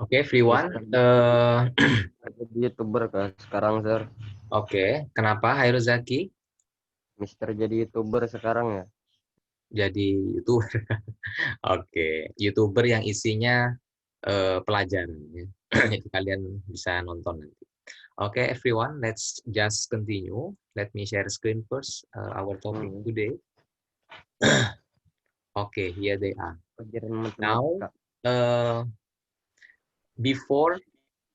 Oke, everyone. Mister jadi YouTuber kan sekarang, Sir. Oke, kenapa Hairuzaki Mister jadi YouTuber sekarang ya. jadi YouTuber? Oke, YouTuber yang isinya pelajaran ya. Jadi kalian bisa nonton nanti. Oke, everyone, let's just continue. Let me share screen first. Our topic Hmm. today. Oke, here they are. Pelajaran Now, matematika. uh, before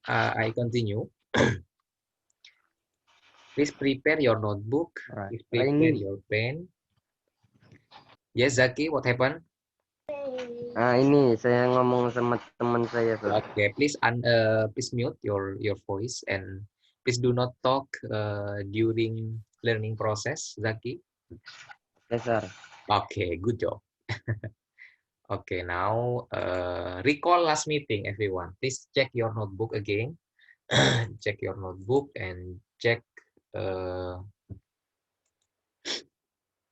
I continue, please prepare your notebook. Right. Please prepare Ini. your pen. Yes, Zaki, what happened? Ah, ini saya ngomong sama teman saya, Sir. Okay, please mute your voice and please do not talk during learning process, Zaki. Ya, Sir. Okay, good job. Okay, now recall last meeting, everyone. Please check your notebook again. Check your notebook and check uh,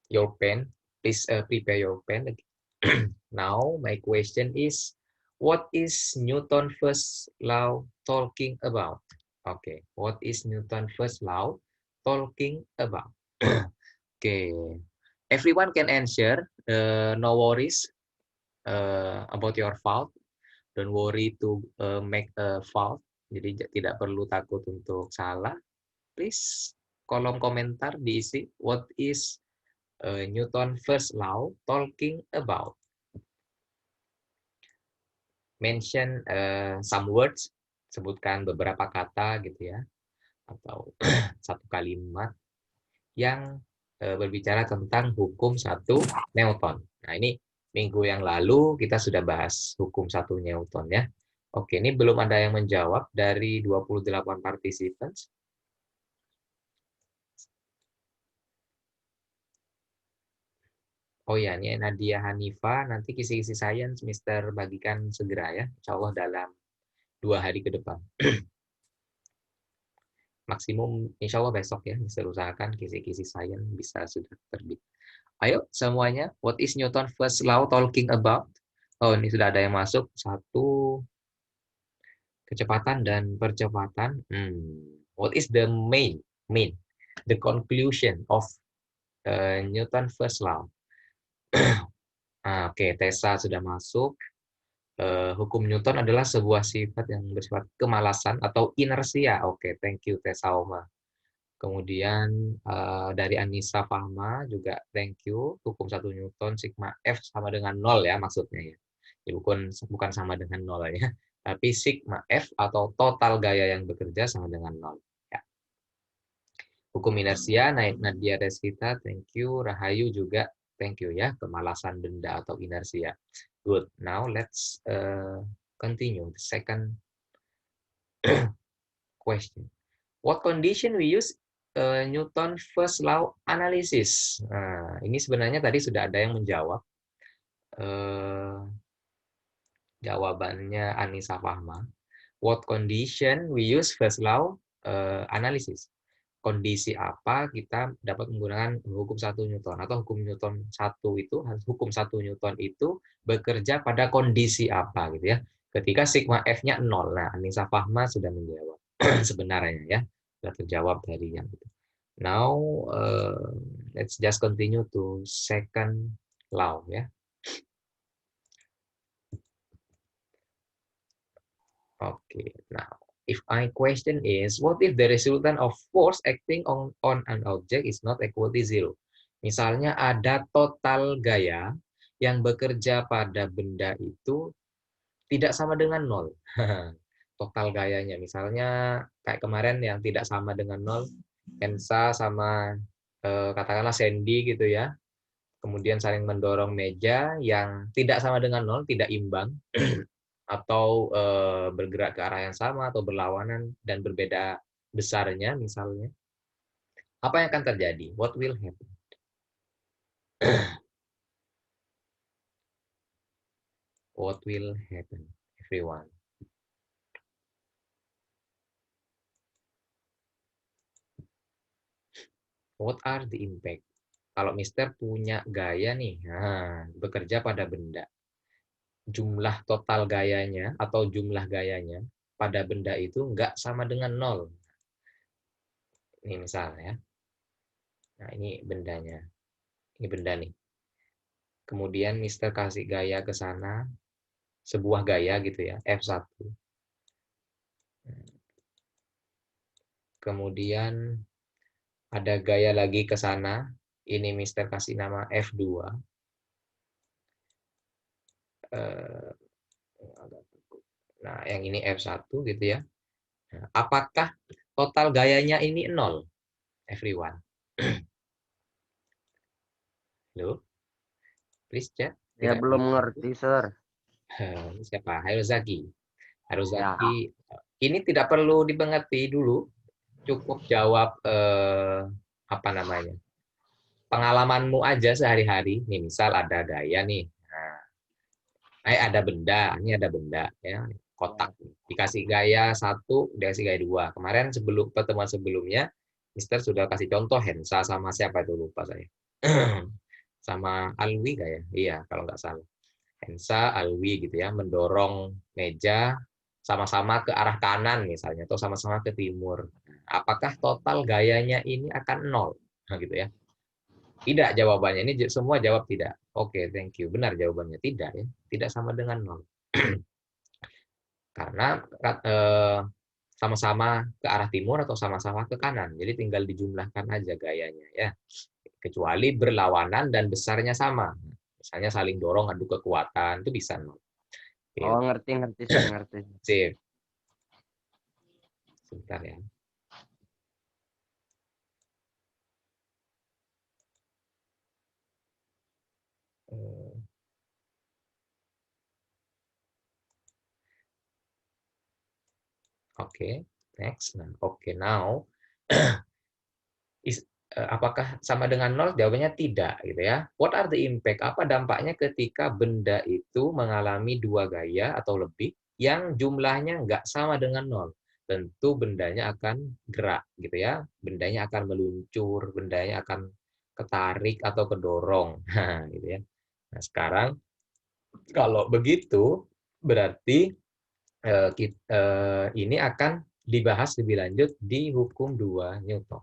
your pen. Please prepare your pen. Now, my question is, what is Newton first law talking about? Okay, what is Newton first law talking about? Okay, everyone can answer. No worries about your fault. Don't worry to make a fault. Jadi tidak perlu takut untuk salah. Please kolom komentar diisi what is Newton first law talking about. Mention some words, sebutkan beberapa kata gitu ya, atau satu kalimat yang berbicara tentang hukum satu Newton. Nah, ini minggu yang lalu kita sudah bahas hukum satu Newton ya. Oke, ini belum ada yang menjawab dari 28 participants. Oh ya, ini Nadia Hanifa, nanti kisi-kisi sains Mister bagikan segera ya, insya Allah dalam 2 hari ke depan. Maksimum insya Allah besok ya, Mister usahakan kisi-kisi sains bisa sudah terbit. Ayo semuanya, what is Newton first law talking about? Oh, ini sudah ada yang masuk. Satu, kecepatan dan percepatan. What is the main, the conclusion of Newton first law? Oke, Tessa sudah masuk. Hukum Newton adalah sebuah sifat yang bersifat kemalasan atau inersia. Oke, thank you Tessa Oma. Kemudian dari Anissa Fahma juga thank you. Hukum satu Newton sigma F sama dengan 0 ya maksudnya ya. Ya bukan sama dengan 0 ya. Tapi sigma F atau total gaya yang bekerja sama dengan 0. Ya. Hukum inersia naik Nadia Resvita thank you. Rahayu juga thank you ya. Kemalasan benda atau inersia. Good. Now let's continue the second question. What condition we use Newton first law analysis? Nah, ini sebenarnya tadi sudah ada yang menjawab. Jawabannya Anissa Fahma. What condition we use first law analysis? Kondisi apa kita dapat menggunakan hukum satu Newton atau hukum Newton satu itu hukum satu Newton itu bekerja pada kondisi apa gitu ya? Ketika sigma F-nya 0. Nah, Anissa Fahma sudah menjawab sebenarnya ya. Sudah terjawab dari yang itu. Now let's just continue to second law ya. Okay, now if my question is, what if the resultant of force acting on an object is not equal to zero? Misalnya ada total gaya yang bekerja pada benda itu tidak sama dengan nol. Total gayanya, misalnya kayak kemarin yang tidak sama dengan nol, Ensa sama katakanlah Sandy gitu ya, kemudian saling mendorong meja yang tidak sama dengan nol, tidak imbang, atau bergerak ke arah yang sama atau berlawanan dan berbeda besarnya misalnya, apa yang akan terjadi? What will happen? What will happen, everyone? What are the impact? Kalau Mister punya gaya nih, bekerja pada benda. jumlah total gayanya atau jumlah gayanya pada benda itu nggak sama dengan 0. Ini misalnya. Nah, ini bendanya. Ini benda nih. Kemudian Mister kasih gaya ke sana, sebuah gaya gitu ya, F1. Kemudian ada gaya lagi ke sana, ini Mister kasih nama F2. Nah, yang ini F1 gitu ya. Nah, apakah total gayanya ini 0, everyone? Halo, please chat. Ya Tidak belum dibantu. ngerti, Sir. Siapa? Haruzaki. Ya. Haruzaki, ini tidak perlu dimengerti dulu. Cukup jawab apa namanya? Pengalamanmu aja sehari-hari. Nih, misal ada gaya nih. Nah, ada benda, ini ada benda ya, kotak. Dikasih gaya 1, dikasih gaya 2. Kemarin sebelum pertemuan sebelumnya, Mister sudah kasih contoh Hensa sama siapa itu lupa saya. Sama Alwi kayak. Iya, kalau nggak salah. Hensa, Alwi gitu ya, mendorong meja sama-sama ke arah kanan misalnya atau sama-sama ke timur. Apakah total gayanya ini akan 0? Nah, gitu ya. Tidak jawabannya. Ini semua jawab tidak. Oke, thank you. Benar jawabannya. Tidak ya. Tidak sama dengan 0. Karena sama-sama ke arah timur atau sama-sama ke kanan. Jadi tinggal dijumlahkan aja gayanya ya. Kecuali berlawanan dan besarnya sama. Misalnya saling dorong adu kekuatan itu bisa 0. Oh, Oke, ngerti, ngerti, Sir, ngerti. sip. Sebentar ya. Oke, next. Nah, oke, now apakah sama dengan 0? Jawabannya tidak gitu ya. What are the impact? Apa dampaknya ketika benda itu mengalami 2 gaya atau lebih yang jumlahnya nggak sama dengan 0? Tentu bendanya akan gerak gitu ya. Bendanya akan meluncur, bendanya akan ketarik atau kedorong. Nah, gitu ya. Nah, sekarang kalau begitu berarti ini akan dibahas lebih lanjut di hukum 2 Newton.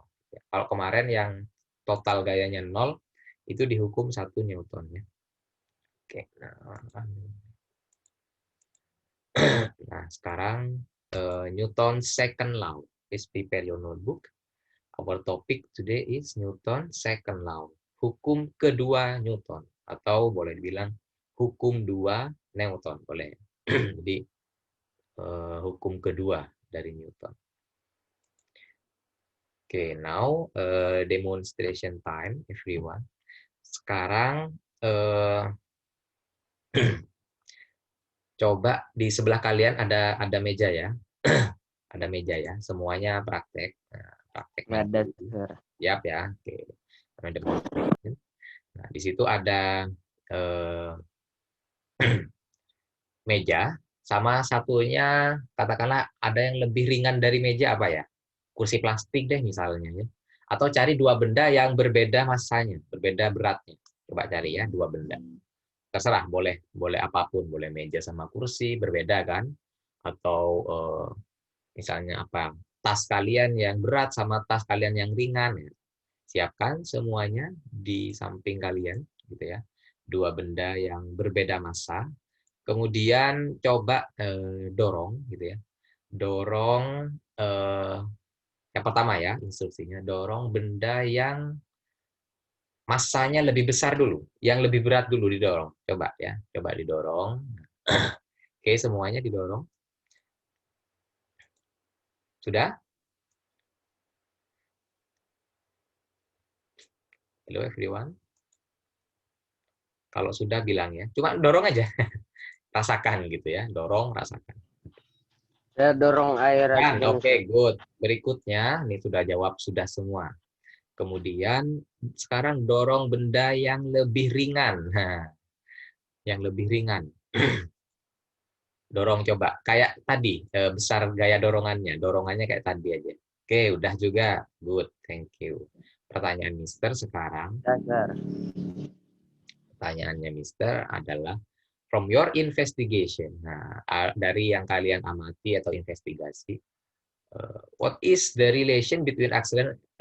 Kalau kemarin yang total gayanya 0, itu dihukum 1 Newton. Ya. Oke, nah sekarang Newton's second law. Please prepare your notebook. Our topic today is Newton's second law. Hukum kedua Newton. Atau boleh dibilang hukum 2 Newton. Boleh. Jadi hukum kedua dari Newton. Oke, now demonstration time, everyone. Sekarang coba di sebelah kalian ada meja ya, ada meja ya. Semuanya praktek, praktek Nggak ada, mandiri. Sir. Siap ya. Oke, demonstration. Nah, di situ ada meja, sama satunya katakanlah ada yang lebih ringan dari meja apa ya? Kursi plastik deh misalnya ya. Atau cari 2 benda yang berbeda masanya, berbeda beratnya. Coba cari ya 2 benda. Terserah, boleh boleh apapun, boleh meja sama kursi berbeda kan? Atau misalnya apa? Tas kalian yang berat sama tas kalian yang ringan ya. Siapkan semuanya di samping kalian gitu ya. 2 benda yang berbeda massa. Kemudian coba dorong gitu ya. Dorong yang pertama ya instruksinya, dorong benda yang massanya lebih besar dulu, yang lebih berat dulu didorong. Coba ya, coba didorong. Oke, semuanya didorong. Sudah? Hello everyone. Kalau sudah bilang ya. Cuma dorong aja. Rasakan gitu ya, dorong, rasakan. Saya dorong air aja Kan, ini, oke, Sir. good. Berikutnya, ini sudah jawab sudah semua. Kemudian sekarang dorong benda yang lebih ringan. Nah, yang lebih ringan. Dorong coba. Kayak tadi, besar gaya dorongannya. Dorongannya kayak tadi aja. Oke, udah juga. Good, thank you. Pertanyaan Mister sekarang. Ya, Sir. Pertanyaannya Mister adalah, from your investigation. Nah, dari yang kalian amati atau investigasi, what is the relation between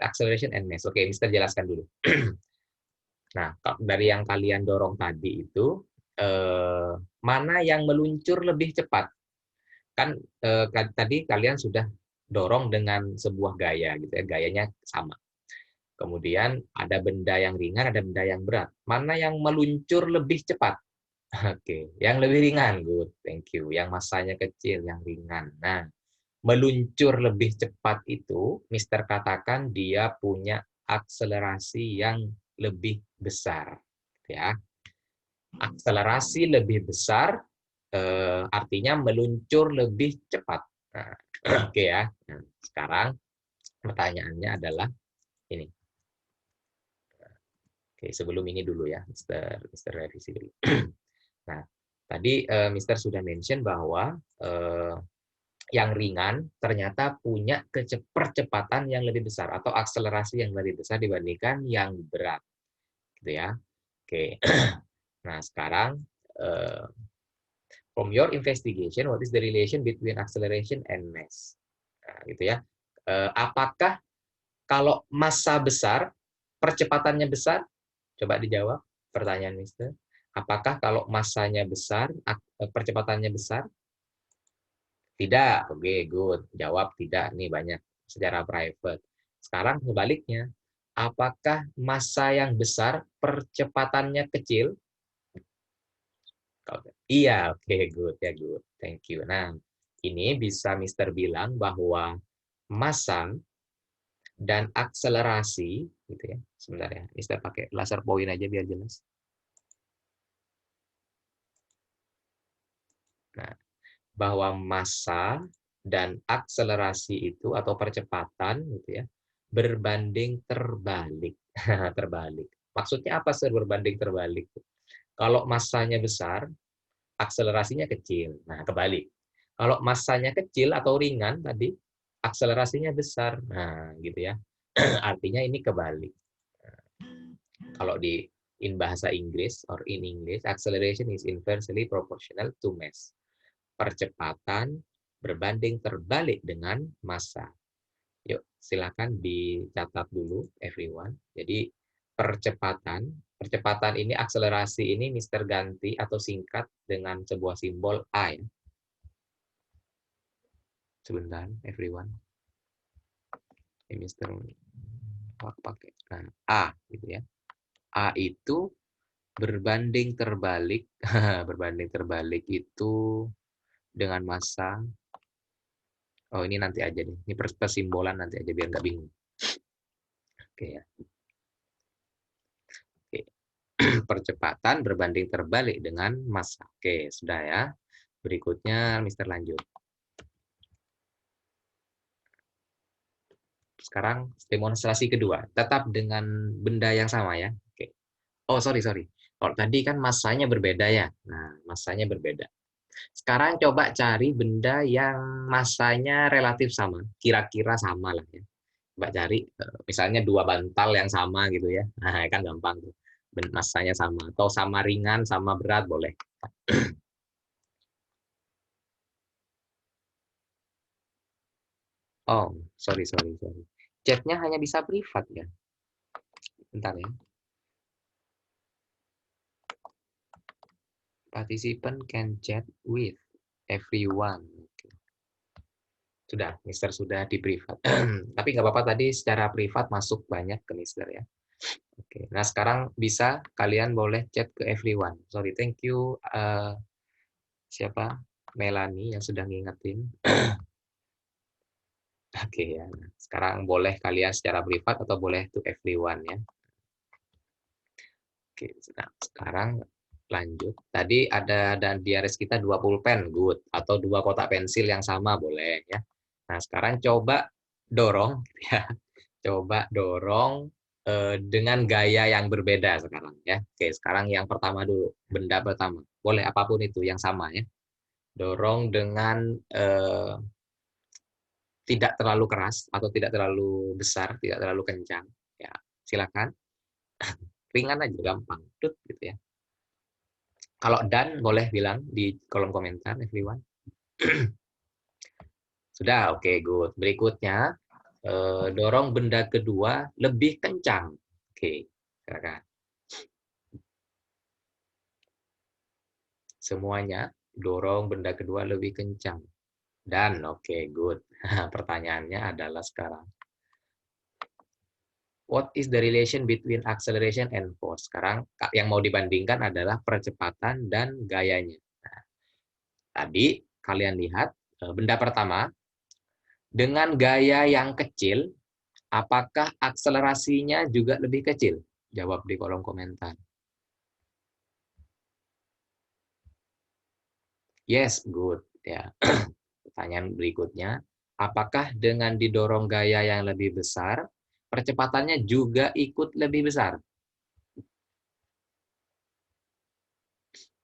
acceleration and mass? Oke, Mister jelaskan dulu. Nah, dari yang kalian dorong tadi itu, mana yang meluncur lebih cepat? Kan tadi kalian sudah dorong dengan sebuah gaya, gitu ya, gayanya sama. Kemudian ada benda yang ringan, ada benda yang berat. Mana yang meluncur lebih cepat? Oke, yang lebih ringan, good, thank you. Yang masanya kecil, yang ringan. Nah, meluncur lebih cepat itu, Mister katakan dia punya akselerasi yang lebih besar, ya. Akselerasi lebih besar artinya meluncur lebih cepat. Nah, oke ya. Nah, sekarang pertanyaannya adalah ini. Oke, sebelum ini dulu ya, Mister revisi dulu. Nah, tadi Mister sudah mention bahwa yang ringan ternyata punya percepatan yang lebih besar atau akselerasi yang lebih besar dibandingkan yang berat, gitu ya. Oke. Nah, sekarang from your investigation, what is the relation between acceleration and mass? Nah, gitu ya. Apakah kalau massa besar, percepatannya besar? Coba dijawab pertanyaan Mister. Apakah kalau massanya besar, percepatannya besar? Tidak. Oke, good. Jawab tidak. Nih banyak secara private. Sekarang sebaliknya. Apakah massa yang besar percepatannya kecil? Iya, oke, good ya, good. Thank you. Nah, ini bisa Mister bilang bahwa massa dan akselerasi, gitu ya. Sebentar ya, Mister pakai laser point aja biar jelas. Nah, bahwa massa dan akselerasi itu atau percepatan gitu ya berbanding terbalik. Terbalik. Maksudnya apa sih berbanding terbalik? Kalau massanya besar, akselerasinya kecil. Nah, kebalik. Kalau massanya kecil atau ringan tadi, akselerasinya besar. Nah, gitu ya. Artinya ini kebalik. Kalau in bahasa Inggris or in English, acceleration is inversely proportional to mass. Percepatan berbanding terbalik dengan massa. Yuk, silakan dicatat dulu everyone. Jadi percepatan ini, akselerasi ini Mister ganti atau singkat dengan sebuah simbol A ya. Sebentar, everyone. Ini Mister pakai. Nah, A gitu ya. A itu berbanding terbalik, berbanding terbalik itu dengan massa. Oh, ini nanti aja nih. Ini persimbolan nanti aja biar nggak bingung. Oke ya. Oke. Percepatan berbanding terbalik dengan massa. Oke, sudah ya. Berikutnya Mister lanjut. Sekarang demonstrasi kedua. Tetap dengan benda yang sama ya. Oke. Oh, sorry. Kalau tadi kan massanya berbeda ya. Nah, massanya berbeda. Sekarang coba cari benda yang massanya relatif sama. Kira-kira sama lah ya. Coba cari, misalnya dua bantal yang sama gitu ya. Nah, kan gampang tuh. Massanya sama. Atau sama ringan, sama berat, boleh. Oh, sorry. Chatnya hanya bisa privat ya. Bentar ya. Participant can chat with everyone. Sudah, Mister sudah di privat. Tapi nggak apa-apa tadi secara privat masuk banyak ke Mister ya. Oke, nah sekarang bisa kalian boleh chat ke everyone. Sorry, thank you. Siapa? Melanie yang sudah ngingetin. Oke ya. Sekarang boleh kalian secara privat atau boleh to everyone ya. Oke, nah sekarang lanjut. Tadi ada dan diaris kita 2 pulpen, good. Atau 2 kotak pensil yang sama, boleh ya. Nah, sekarang coba dorong ya. Coba dorong dengan gaya yang berbeda sekarang ya. Oke, sekarang yang pertama dulu, benda pertama. Boleh apapun itu yang sama ya. Dorong dengan tidak terlalu keras atau tidak terlalu besar, tidak terlalu kencang. Ya, silakan. Ringan aja, gampang. Tut, gitu ya. Kalau done, boleh bilang di kolom komentar, everyone. Sudah, oke, good. Berikutnya, dorong benda kedua lebih kencang. Oke, silakan. Semuanya dorong benda kedua lebih kencang. Dan oke, good. Pertanyaannya adalah sekarang, what is the relation between acceleration and force? Sekarang yang mau dibandingkan adalah percepatan dan gayanya. Nah, tadi kalian lihat benda pertama, dengan gaya yang kecil, apakah akselerasinya juga lebih kecil? Jawab di kolom komentar. Yes, good. Ya. Pertanyaan berikutnya, apakah dengan didorong gaya yang lebih besar, percepatannya juga ikut lebih besar?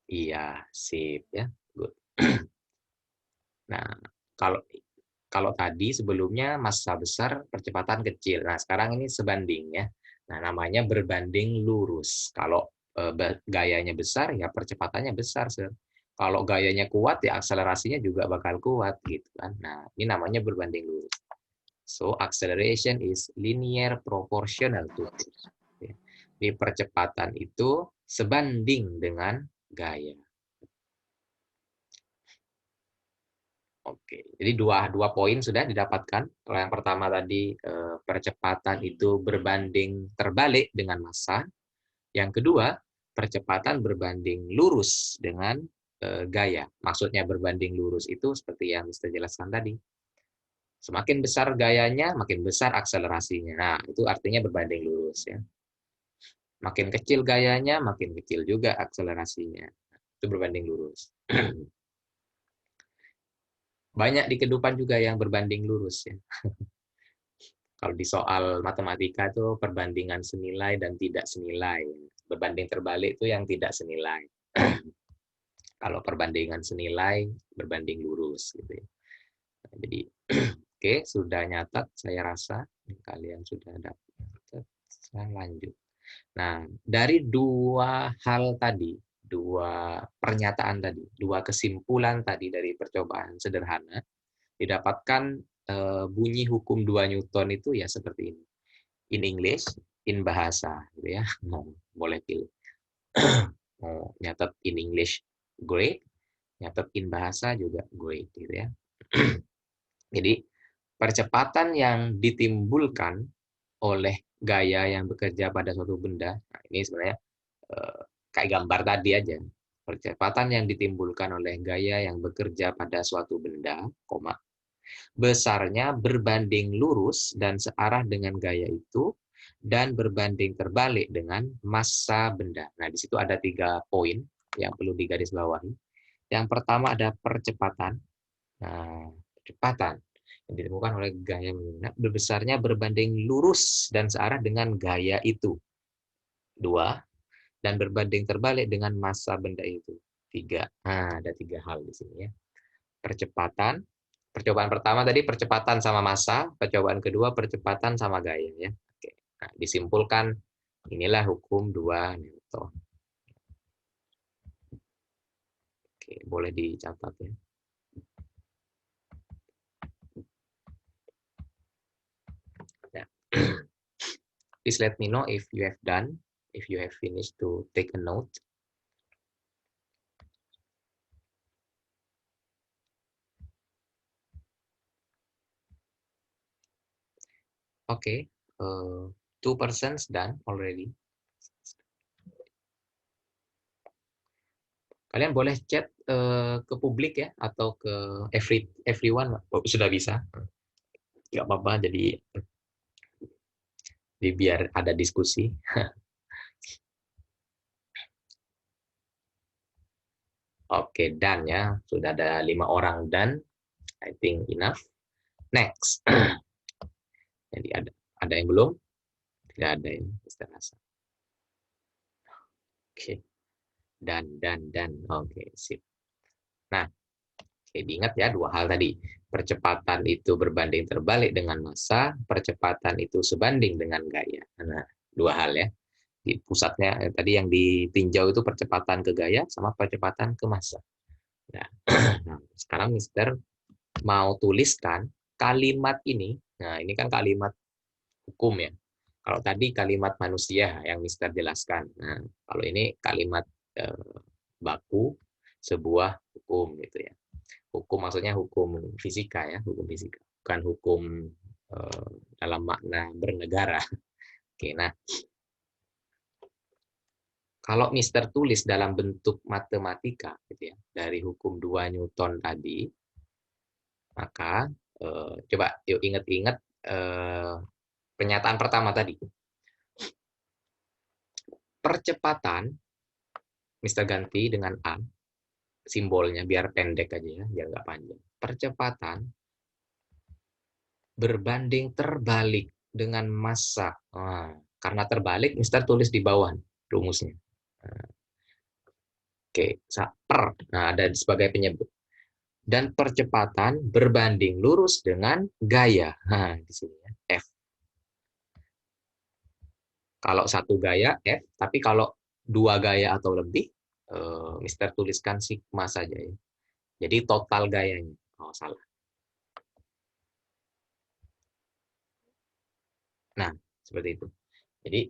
Iya, sip ya. Good. Nah, kalau kalau tadi sebelumnya massa besar, percepatan kecil. Nah, sekarang ini sebanding ya. Nah, namanya berbanding lurus. Kalau gayanya besar, ya percepatannya besar, Sir. Kalau gayanya kuat, ya akselerasinya juga bakal kuat gitu kan. Nah, ini namanya berbanding lurus. So, acceleration is linear proportional to force. Di percepatan itu sebanding dengan gaya. Oke, jadi dua poin sudah didapatkan. Kalau yang pertama tadi percepatan itu berbanding terbalik dengan massa. Yang kedua, percepatan berbanding lurus dengan gaya. Maksudnya berbanding lurus itu seperti yang Mister jelaskan tadi. Semakin besar gayanya, makin besar akselerasinya. Nah, itu artinya berbanding lurus ya. Makin kecil gayanya, makin kecil juga akselerasinya. Itu berbanding lurus. Banyak di kehidupan juga yang berbanding lurus ya. Kalau di soal matematika itu perbandingan senilai dan tidak senilai. Berbanding terbalik itu yang tidak senilai. Kalau perbandingan senilai, berbanding lurus. Gitu ya. Nah, jadi, oke, sudah nyatat saya rasa. Kalian sudah dapat. Saya lanjut. Nah, dari dua hal tadi, dua pernyataan tadi, dua kesimpulan tadi dari percobaan sederhana, didapatkan bunyi hukum 2 Newton itu ya seperti ini. In English, in bahasa, gitu ya. Mau boleh pilih. Mau nyatet in English, great. Nyatet in bahasa juga great, gitu ya. Jadi, percepatan yang ditimbulkan oleh gaya yang bekerja pada suatu benda, nah ini sebenarnya kayak gambar tadi aja. Percepatan yang ditimbulkan oleh gaya yang bekerja pada suatu benda, koma, besarnya berbanding lurus dan searah dengan gaya itu, dan berbanding terbalik dengan massa benda. Nah, di situ ada 3 poin yang perlu digarisbawahi. Yang pertama ada percepatan. Nah, percepatan yang ditemukan oleh gaya besarnya berbanding lurus dan searah dengan gaya itu. 2, dan berbanding terbalik dengan massa benda itu. 3. Nah, ada 3 hal di sini ya. Percepatan, percobaan pertama tadi percepatan sama massa, percobaan kedua percepatan sama gaya ya. Oke. Nah, disimpulkan inilah hukum 2 Newton. Oke, boleh dicatat ya. Nah. Please let me know if you have done, if you have finished to take a note. Okay, 2% done already. Kalian boleh chat ke publik ya, atau ke everyone. Oh, sudah bisa. Nggak apa-apa, jadi biar ada diskusi. Oke, done ya. Sudah ada 5 orang done. I think enough. Next. Jadi ada yang belum? Tidak ada yang saya rasa. Oke. Dan. Oke, sip. Nah, oke, diingat ya 2 hal tadi. Percepatan itu berbanding terbalik dengan massa, percepatan itu sebanding dengan gaya. Nah, 2 hal ya. Di pusatnya tadi yang ditinjau itu percepatan ke gaya sama percepatan ke massa. Nah, nah, sekarang Mister mau tuliskan kalimat ini. Nah, ini kan kalimat hukum ya. Kalau tadi kalimat manusia yang Mister jelaskan. Nah, kalau ini kalimat baku sebuah hukum gitu ya. Hukum maksudnya hukum fisika ya, hukum fisika, bukan hukum dalam makna bernegara. Oke, nah kalau Mister tulis dalam bentuk matematika gitu ya, dari hukum 2 Newton tadi, maka coba yuk ingat-ingat pernyataan pertama tadi. Percepatan, Mister ganti dengan A, simbolnya biar pendek aja ya, biar nggak panjang. Percepatan berbanding terbalik dengan massa. Nah, karena terbalik, Mister tulis di bawah rumusnya. Oke, per. Nah, ada sebagai penyebut. Dan percepatan berbanding lurus dengan gaya. Nah, di sini ya, F. Kalau satu gaya, F. Tapi kalau dua gaya atau lebih, Mister tuliskan sigma saja ya. Jadi total gayanya. Oh, salah. Nah, seperti itu. Jadi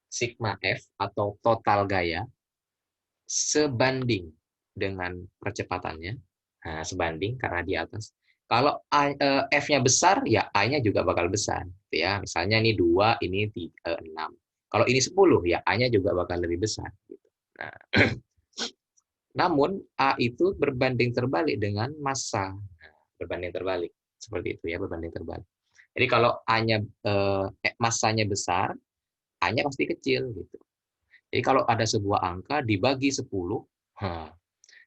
sigma F atau total gaya sebanding dengan percepatannya. Nah, sebanding karena di atas. Kalau F-nya besar, ya A-nya juga bakal besar. Ya, misalnya ini 2, ini 6. Kalau ini 10, ya A-nya juga bakal lebih besar. Nah, namun A itu berbanding terbalik dengan massa. Berbanding terbalik. Seperti itu ya, berbanding terbalik. Jadi kalau A-nya massanya besar, A-nya pasti kecil gitu. Jadi kalau ada sebuah angka dibagi 10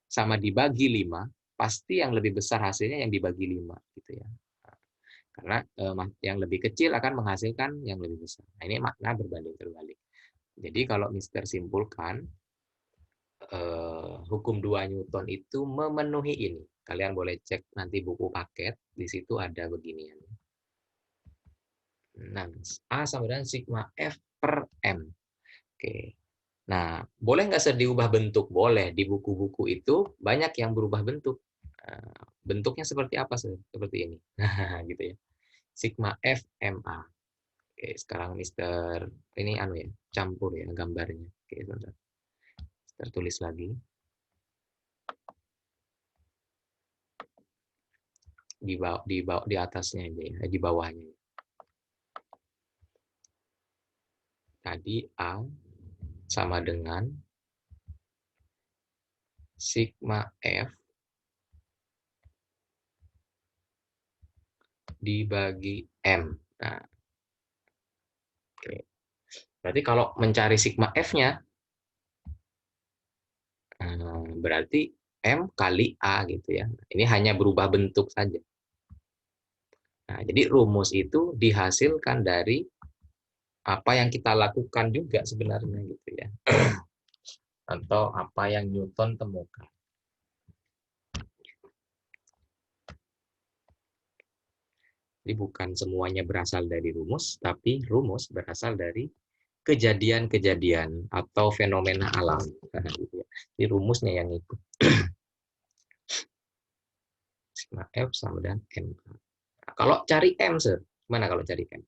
sama dibagi 5, pasti yang lebih besar hasilnya yang dibagi 5 gitu ya. Karena yang lebih kecil akan menghasilkan yang lebih besar. Nah, ini makna berbanding terbalik. Jadi kalau Mister simpulkan hukum 2 Newton itu memenuhi ini. Kalian boleh cek nanti buku paket, di situ ada beginian. Nah, A sama dengan sigma F per M. Oke. Nah, boleh nggak diubah bentuk? Boleh. Di buku-buku itu banyak yang berubah bentuk. Bentuknya seperti apa? Seperti ini. Nah, gitu ya. Sigma F MA. Oke, sekarang Mister ini anu ya, campur ya gambarnya. Oke, sebentar. Mister tulis lagi. Di atasnya aja ya, di bawahnya. Tadi A sama dengan sigma F dibagi M. Nah, oke. Berarti kalau mencari sigma F-nya, berarti M kali A gitu ya. Ini hanya berubah bentuk saja. Nah, jadi rumus itu dihasilkan dari apa yang kita lakukan juga sebenarnya gitu ya. Atau apa yang Newton temukan. Jadi bukan semuanya berasal dari rumus, tapi rumus berasal dari kejadian-kejadian atau fenomena alam. Jadi rumusnya yang ikut. Sigma F sama dengan M. Nah, kalau cari M, gimana kalau cari M?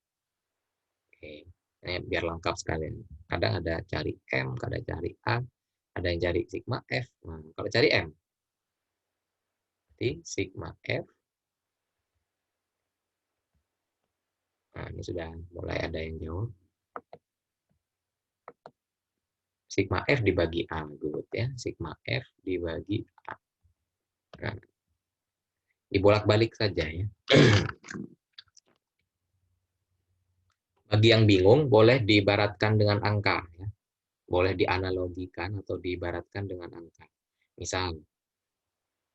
Oke, ini biar lengkap sekalian. Kadang ada cari M, kadang cari A, ada yang cari sigma F. Nah, kalau cari M, berarti sigma F. Nah, ini sudah mulai ada yang jawab. Sigma F dibagi A, good ya. Sigma F dibagi A. Nah, dibolak-balik saja ya. Bagi yang bingung, boleh diibaratkan dengan angka. Ya. Boleh dianalogikan atau diibaratkan dengan angka. Misal,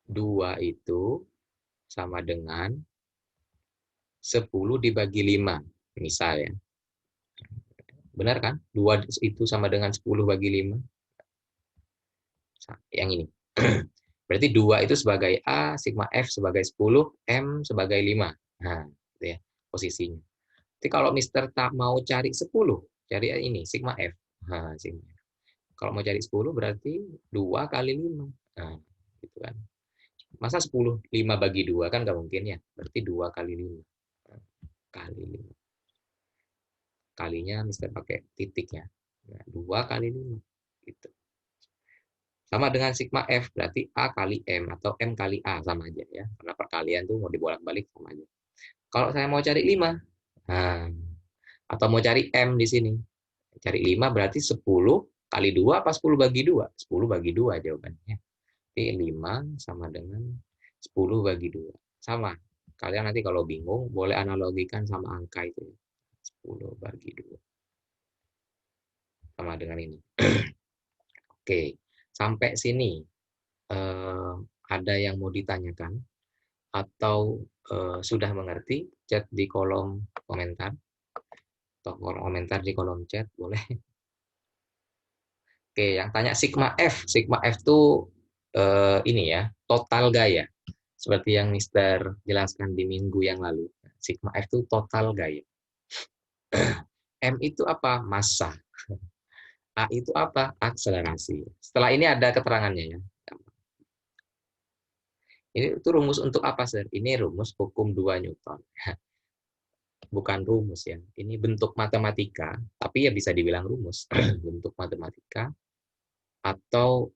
2 itu sama dengan 10 dibagi 5. Misal ya. Benar kan? 2 itu sama dengan 10 bagi 5. Yang ini. Berarti 2 itu sebagai A, sigma F sebagai 10, M sebagai 5. Nah, itu ya posisinya. Jadi kalau Mister tak mau cari 10, cari ini, sigma F. Nah, sini. Kalau mau cari 10 berarti 2 kali 5. Nah, gitu kan. Masa 10, 5 bagi 2 kan nggak mungkin ya. Berarti 2 kali 5. Kali 5. Kalinya misalnya pakai titik ya. Nah, 2 kali 5. Gitu. Sama dengan sigma F, berarti A kali M atau M kali A, sama aja ya. Karena perkalian tuh mau dibolak-balik sama aja. Kalau saya mau cari 5, nah, atau mau cari M di sini. Cari 5 berarti 10 kali 2 apa 10 bagi 2? 10 bagi 2 jawabannya. Jadi 5 sama dengan 10 bagi 2. Sama. Kalian nanti kalau bingung boleh analogikan sama angka itu. 10 bagi 2. Sama dengan ini. Oke, sampai sini ada yang mau ditanyakan atau sudah mengerti? Chat di kolom komentar atau kolom komentar di kolom chat boleh. Oke, yang tanya sigma F. Sigma F itu ini ya, total gaya. Seperti yang Mister jelaskan di minggu yang lalu. Sigma F itu total gaya. M itu apa? Massa. A itu apa? Akselerasi. Setelah ini ada keterangannya ya. Ini itu rumus untuk apa, Sir? Ini rumus hukum 2 Newton. Bukan rumus ya. Ini bentuk matematika, tapi ya bisa dibilang rumus. Bentuk matematika atau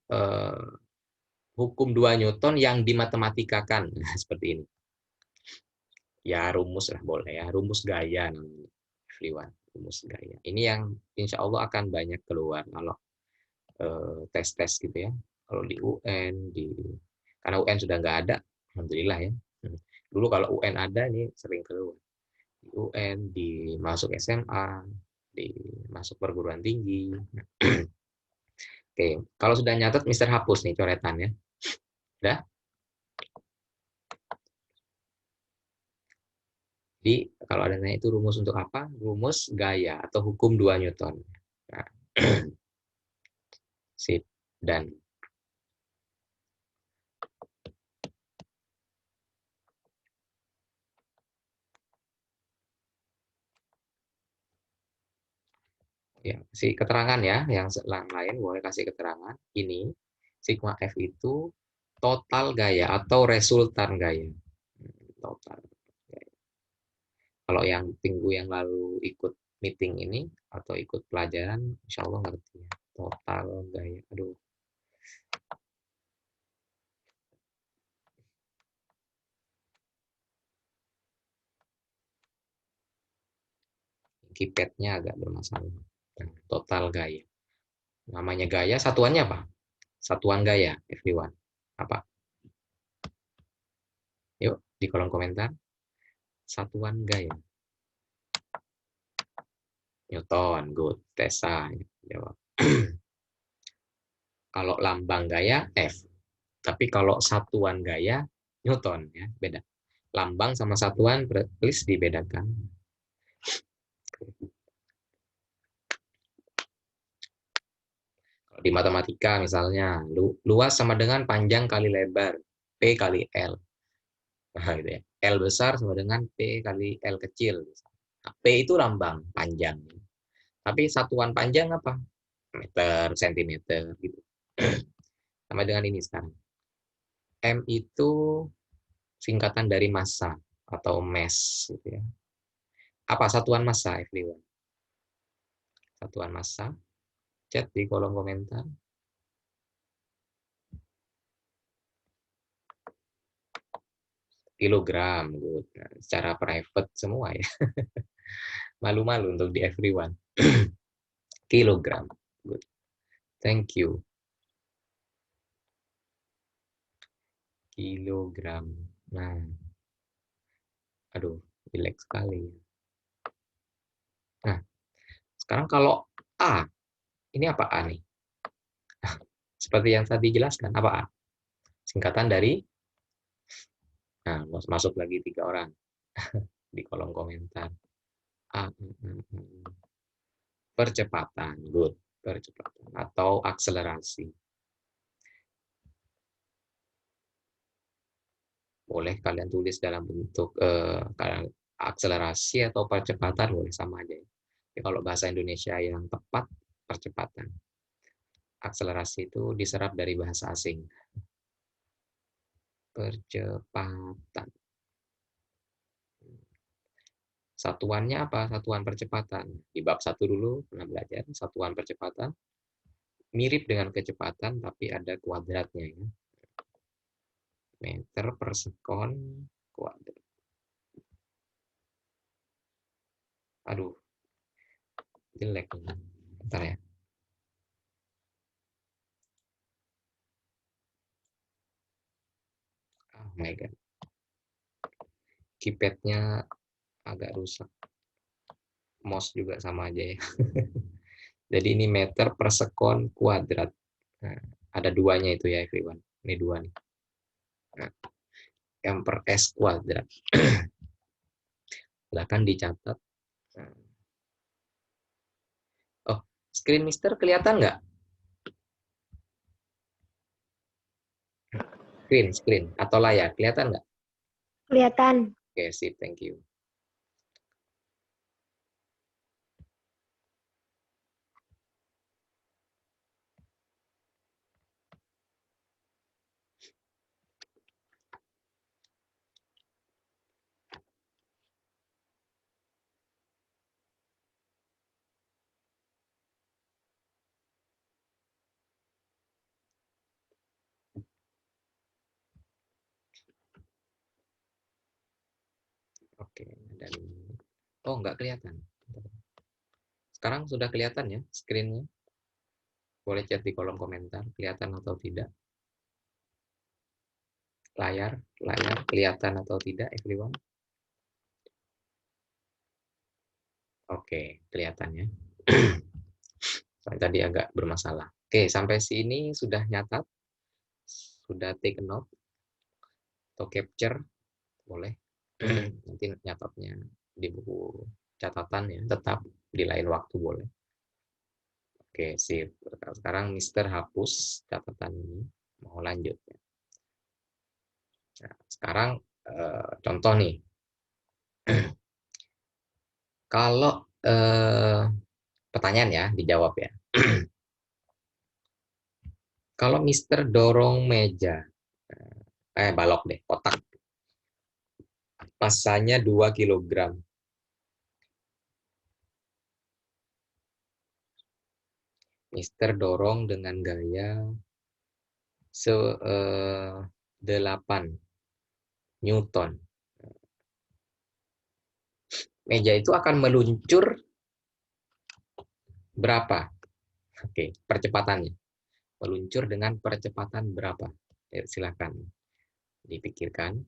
hukum 2 Newton yang dimatematikkan. Seperti ini. Ya rumus lah boleh ya. Rumus gaya namanya. Everyone. Rumus gaya. Ini yang insya Allah akan banyak keluar kalau tes-tes gitu ya. Kalau di UN, karena UN sudah nggak ada, alhamdulillah ya. Dulu kalau UN ada ini sering keluar. Di UN, di masuk SMA, di masuk perguruan tinggi. Oke, kalau sudah nyatet, Mister hapus nih coretannya. Udah? Jadi kalau ada nanya itu rumus untuk apa? Rumus gaya atau hukum 2 Newton. Nah, sip. Dan ya, kasih keterangan ya, yang lain boleh kasih keterangan. Ini sigma F itu total gaya atau resultan gaya. Total gaya. Kalau yang minggu yang lalu ikut meeting ini atau ikut pelajaran, insya Allah ngerti ya. Total gaya. Aduh, keypadnya agak bermasalah. Total gaya. Namanya gaya, satuannya apa? Satuan gaya, everyone. Apa? Yuk, di kolom komentar. Satuan gaya. Newton, good. Tessa, jawab. Kalau lambang gaya, F. Tapi kalau satuan gaya, Newton. Ya, beda. Lambang sama satuan, please dibedakan. Kalau di matematika misalnya, luas sama dengan panjang kali lebar. P kali L. Nah, gitu ya. L besar sama dengan P kali L kecil. Nah, P itu lambang, panjang. Tapi satuan panjang apa? Meter, sentimeter, gitu. Sama dengan ini sekarang. M itu singkatan dari massa atau mass, gitu ya. Apa satuan massa, everyone? Satuan massa. Chat di kolom komentar. Kilogram, good. Nah, secara private semua ya. Malu-malu untuk di everyone. Kilogram, good. Thank you. Kilogram. Nah, aduh, jelek sekali. Nah, sekarang kalau A, ini apa A nih? Seperti yang tadi jelaskan, apa A? Singkatan dari, nah, masuk lagi 3 orang di kolom komentar. A, percepatan, good. Percepatan atau akselerasi. Boleh kalian tulis dalam bentuk akselerasi atau percepatan, boleh sama aja. Jadi kalau bahasa Indonesia yang tepat, percepatan. Akselerasi itu diserap dari bahasa asing. Percepatan. Satuannya apa? Satuan percepatan. Di bab 1 dulu pernah belajar satuan percepatan. Mirip dengan kecepatan tapi ada kuadratnya ya. Meter per sekon kuadrat. Aduh, jelek ini. Bentar ya. Oh my god. Keypadnya agak rusak. Mouse juga sama aja ya. Jadi ini meter per sekon kuadrat. Nah, ada duanya itu ya everyone. Ini dua nih. Nah, yang per S kuadrat. Silahkan dicatat. Oh, screen Mister kelihatan nggak? Screen atau layar kelihatan nggak? Kelihatan. Oke, sip, thank you. Oke, dan oh nggak kelihatan. Sekarang sudah kelihatan ya screen-nya? Boleh chat di kolom komentar, kelihatan atau tidak? Layar kelihatan atau tidak, everyone? Oke, kelihatan ya. Tadi agak bermasalah. Oke, sampai sini sudah nyatat? Sudah take a note? Atau capture? Boleh. Nanti nyatatnya di buku catatan ya, tetap di lain waktu boleh. Oke, sip. Sekarang Mister hapus catatan ini. Mau lanjut ya. Nah, sekarang contoh nih. Kalau pertanyaan ya, dijawab ya. Kalau Mister dorong meja, balok deh, kotak. Masanya 2 kg. Mister dorong dengan gaya 8 Newton. Meja itu akan meluncur berapa? Oke, percepatannya. Meluncur dengan percepatan berapa? Silakan dipikirkan.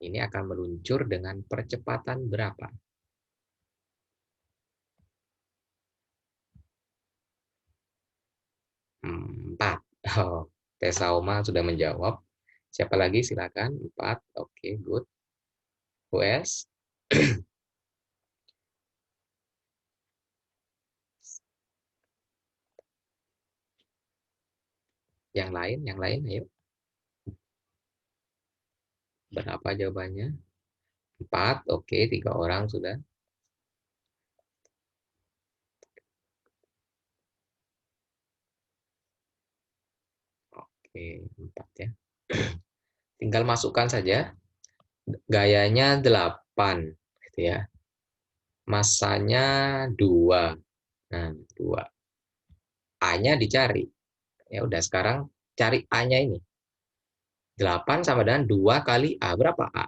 Ini akan meluncur dengan percepatan berapa? 4. Oh, Tesauma sudah menjawab. Siapa lagi? Silakan. 4. Oke, good. US. Yang lain, ayo. Berapa jawabannya? 4. Oke, 3 orang sudah. Oke, 4 ya. Tinggal masukkan saja. Gayanya 8 gitu ya. Masanya 2. Nah, 2. A-nya dicari. Ya udah sekarang cari A-nya ini. 8 sama dengan 2 kali A. Berapa A?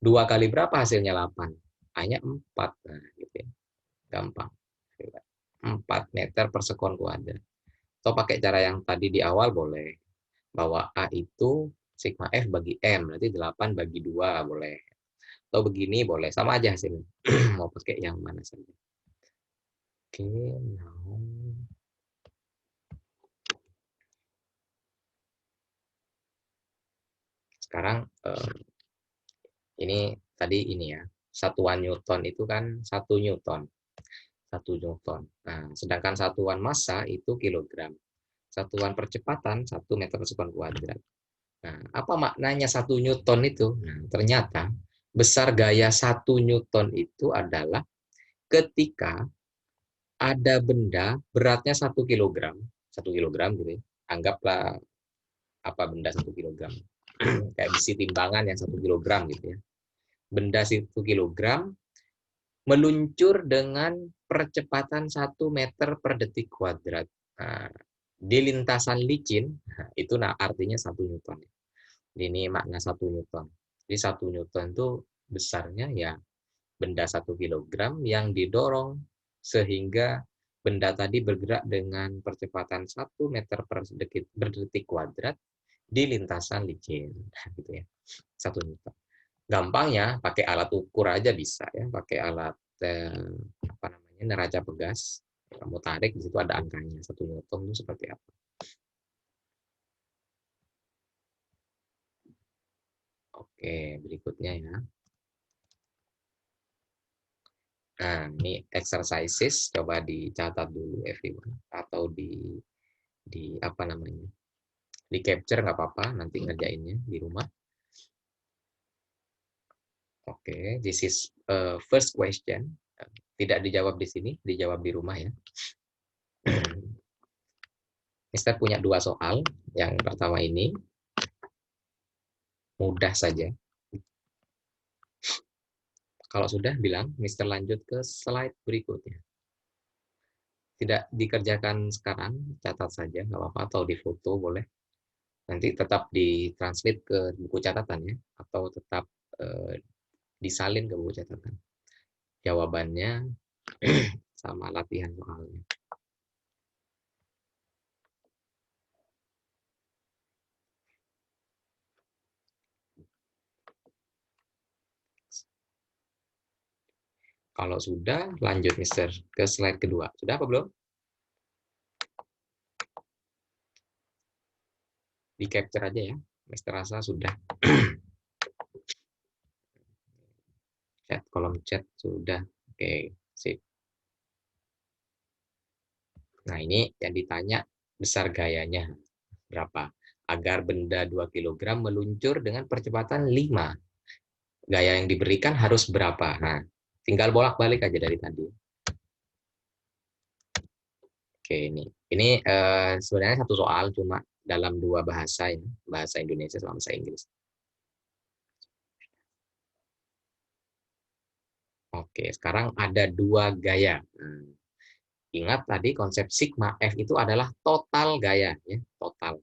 2 kali berapa hasilnya 8? A-nya 4. Nah, gitu ya. Gampang. 4 meter per sekon kuadrat. Atau pakai cara yang tadi di awal boleh. Bahwa A itu sigma F bagi M. Berarti 8 bagi 2 boleh. Atau begini boleh. Sama aja hasilnya. Mau pakai yang mana saja. Oke, now. Sekarang ini tadi ini ya. Satuan Newton itu kan 1 Newton. 1 Newton. Nah, sedangkan satuan massa itu kilogram. Satuan percepatan 1 meter per sekon kuadrat. Nah, apa maknanya 1 Newton itu? Nah, ternyata besar gaya 1 Newton itu adalah ketika ada benda beratnya 1 kilogram, 1 kilogram gitu ya. Anggaplah apa benda 1 kilogram. Kayak besi timbangan yang 1 kilogram gitu ya. Benda 1 kilogram meluncur dengan percepatan 1 meter per detik kuadrat. Nah, di lintasan licin, nah, itu artinya 1 Newton. Ini makna 1 Newton. Jadi 1 Newton itu besarnya ya benda 1 kilogram yang didorong sehingga benda tadi bergerak dengan percepatan 1 meter per detik kuadrat di lintasan licin. Gitu ya. 1 Newton. Gampangnya pakai alat ukur aja bisa ya, pakai alat apa namanya neraca pegas. Kamu tarik di situ ada angkanya 1 Newton itu seperti apa. Oke, berikutnya ya. Nah, ini exercises coba dicatat dulu everyone atau di apa namanya? Di capture nggak apa-apa, nanti ngerjainnya di rumah. Oke, this is first question. Tidak dijawab di sini, dijawab di rumah ya. Mister punya 2 soal. Yang pertama ini mudah saja. Kalau sudah bilang, Mister lanjut ke slide berikutnya. Tidak dikerjakan sekarang, catat saja, nggak apa-apa, atau di foto boleh. Nanti tetap ditranslate ke buku catatan ya, atau tetap disalin ke buku catatan. Jawabannya sama latihan soalnya. Kalau sudah, lanjut Mister ke slide kedua. Sudah apa belum? Di capture aja ya. Mister rasa sudah. Chat, kolom chat sudah. Oke, sip. Nah, ini yang ditanya besar gayanya berapa? Agar benda 2 kilogram meluncur dengan percepatan 5. Gaya yang diberikan harus berapa? Nah, tinggal bolak-balik aja dari tadi. Oke, ini sebenarnya satu soal cuma dalam 2 bahasa ya, bahasa Indonesia sama bahasa Inggris. Oke, sekarang ada 2 gaya. Ingat tadi konsep sigma F itu adalah total gaya ya, total.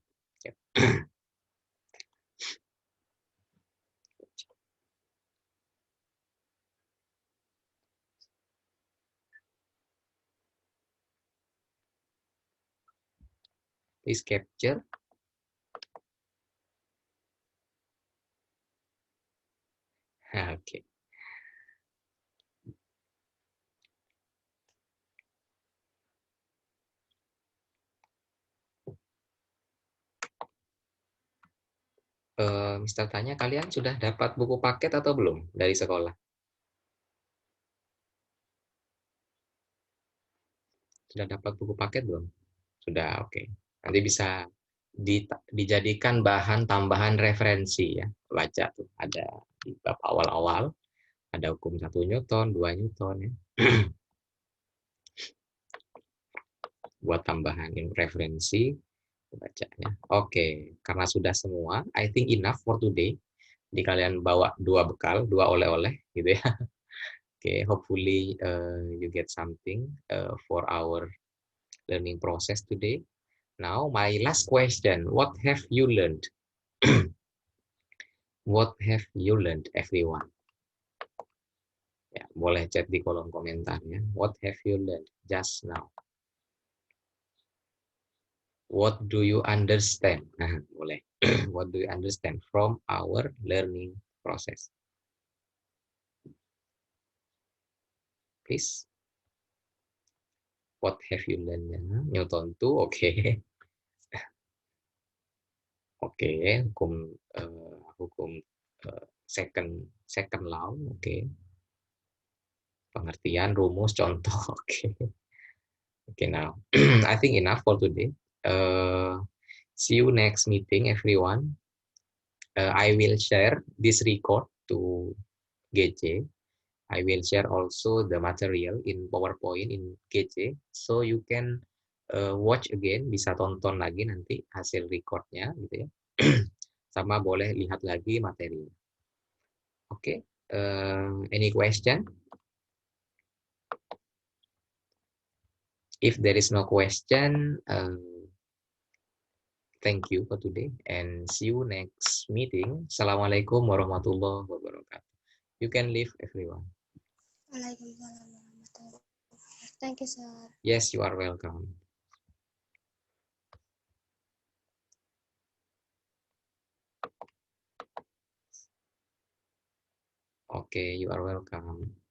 Please capture. Oke. Mister tanya, kalian sudah dapat buku paket atau belum dari sekolah? Sudah dapat buku paket belum? Sudah, oke. Nanti bisa dijadikan bahan tambahan referensi ya. Baca tuh, ada di bab awal-awal, ada hukum 1 Newton, 2 Newton ya. Buat tambahan referensi bacanya. Oke, karena sudah semua, I think enough for today. Jadi kalian bawa 2 bekal, 2 oleh-oleh gitu ya. Oke, hopefully you get something for our learning process today. Now, my last question, what have you learned? What have you learned, everyone? Ya, boleh chat di kolom komentarnya. What have you learned just now? What do you understand? Nah, boleh. What do you understand from our learning process? Please. What have you learned? Newton 2, oke. Okay. Oke, okay. Hukum second law, oke. Okay. Pengertian, rumus, contoh, oke. Okay. Okay, now I think enough for today. See you next meeting, everyone. I will share this record to GC. I will share also the material in PowerPoint in GC, so you can watch again, bisa tonton lagi nanti hasil recordnya gitu ya. Sama boleh lihat lagi materi. Oke, any question? If there is no question, thank you for today and see you next meeting. Assalamualaikum warahmatullahi wabarakatuh. You can leave everyone. Waalaikumsalam warahmatullahi wabarakatuh. Thank you, sir. Yes, you are welcome. Okay, you are welcome.